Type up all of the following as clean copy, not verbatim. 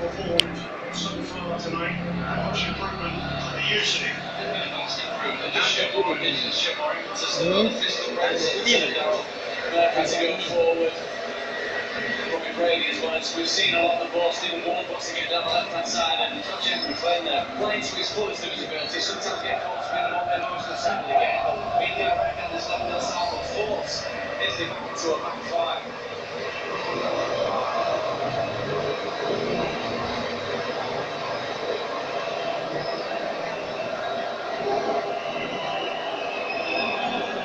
performed so far tonight. Much improvement for the UC. Going forward. Robbie Brady as well. So we've seen a lot of the ball. Stephen Warren wants to get down the left-hand side, and Jeffrey McLean there playing to his fullest of his ability. Sometimes get caught spinning on their nose to the side of the game, but being the right-hand has left El Salvador force is the back into a back five.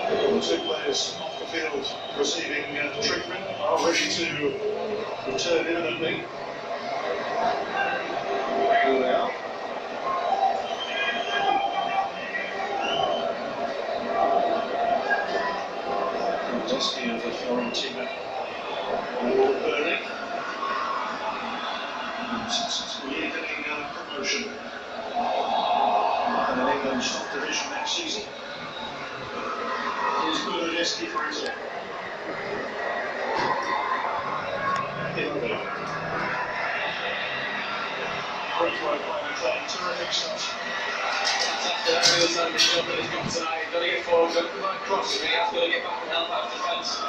The two players off the field receiving treatment are ready to return imminently. Here they are. Dusty of the Fiorentina award burning. Successfully getting promotion in an English top division next season. Here's Bernardeschi for Italy. Great work by McLean, terrific stuff. After that real time the job that he's got tonight, he's got to get forward, got to come back across, but he has got to get back and help out defence.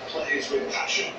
Plays with passion.